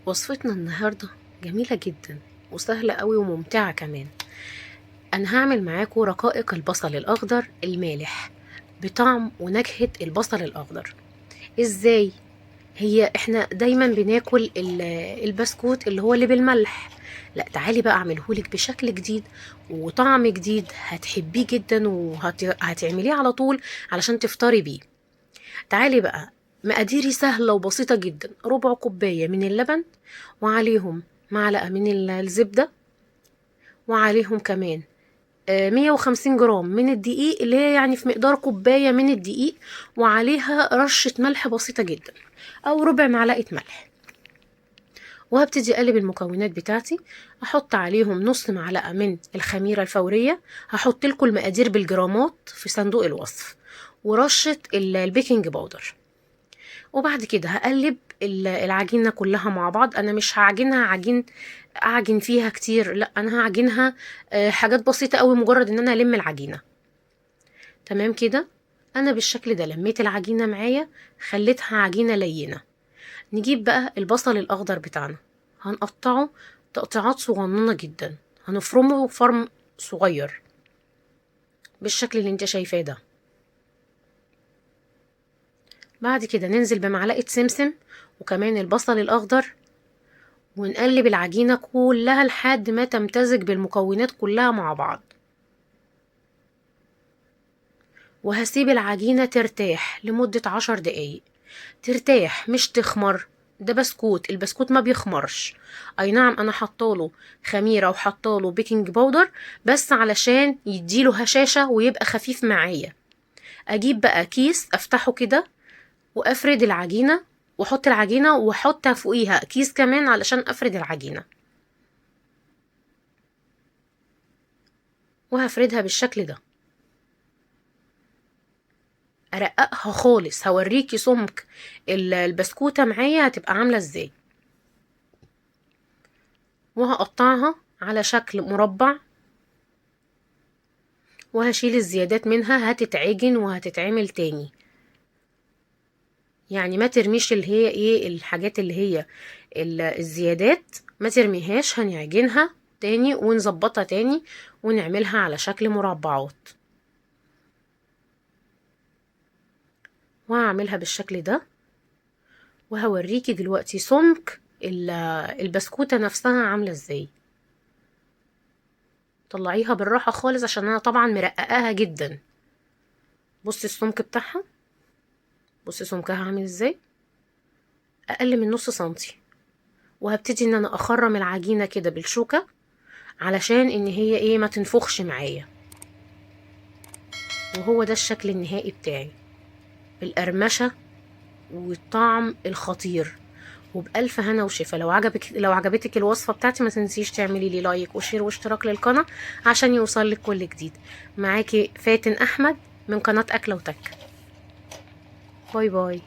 وصفتنا النهاردة جميلة جدا وسهلة قوي وممتعة كمان. أنا هعمل معاكم رقائق البصل الأخضر المالح بطعم ونكهة البصل الأخضر. إزاي؟ هي إحنا دايما بناكل البسكوت اللي هو اللي بالملح. لا، تعالي بقى أعملهولك بشكل جديد وطعم جديد هتحبيه جدا وهتعمليه على طول علشان تفطري بيه. تعالي بقى، مقاديري سهلة وبسيطة جدا. ربع كوباية من اللبن، وعليهم معلقة من الزبدة، وعليهم كمان 150 جرام من الدقيق اللي هي يعني في مقدار كوباية من الدقيق، وعليها رشة ملح بسيطة جدا أو ربع معلقة ملح. وهبتدي أقلب المكونات بتاعتي. أحط عليهم نص معلقة من الخميرة الفورية، هحط لكم المقادير بالجرامات في صندوق الوصف، ورشة البيكنج باودر. وبعد كده هقلب العجينة كلها مع بعض. انا مش هعجنها اعجن فيها كتير، لا انا هعجنها حاجات بسيطة قوي، مجرد ان انا الم العجينة. تمام كده، انا بالشكل ده لميت العجينة معايا، خليتها عجينة لينة. نجيب بقى البصل الاخضر بتاعنا، هنقطعه تقطيعات صغننة جدا، هنفرمه فرم صغير بالشكل اللي انت شايفاه ده. بعد كده ننزل بمعلقة سمسم وكمان البصل الأخضر، ونقلب العجينة كلها لحد ما تمتزج بالمكونات كلها مع بعض. وهسيب العجينة ترتاح لمدة 10 دقايق. ترتاح مش تخمر، ده بسكوت، البسكوت ما بيخمرش. اي نعم، انا حطاله خميرة وحطاله بيكنج باودر بس علشان يديله هشاشة ويبقى خفيف معايا. اجيب بقى كيس افتحه كده وافرد العجينة، واحط العجينة واحط فوقيها كيس كمان علشان افرد العجينة، وهفردها بالشكل ده. ارققها خالص، هوريكي سمك البسكوتة معايا هتبقى عاملة ازاي. وهقطعها على شكل مربع، وهشيل الزيادات منها، هتتعجن وهتتعمل تاني. يعني ما ترميش اللي هي ايه الحاجات اللي هي الزيادات، ما ترميهاش، هنعجنها تاني ونظبطها تاني ونعملها على شكل مربعات. وهعملها بالشكل ده، وهوريكي دلوقتي سمك البسكوتة نفسها عاملة ازاي. طلعيها بالراحة خالص عشان انا طبعا مرققاها جدا. بصي السمك بتاعها، بصي سمكها عامل ازاي، اقل من نص سنتي. وهبتدي ان انا اخرم العجينة كده بالشوكة علشان ان هي ايه ما تنفخش معايا. وهو ده الشكل النهائي بتاعي، بالقرمشة والطعم الخطير. وبألف هنا وشفا. لو عجبتك الوصفة بتاعتي ما تنسيش تعملي لي لايك وشير واشتراك للقناة عشان يوصل لك كل جديد. معاكي فاتن أحمد من قناة أكلة وتك. باي باي.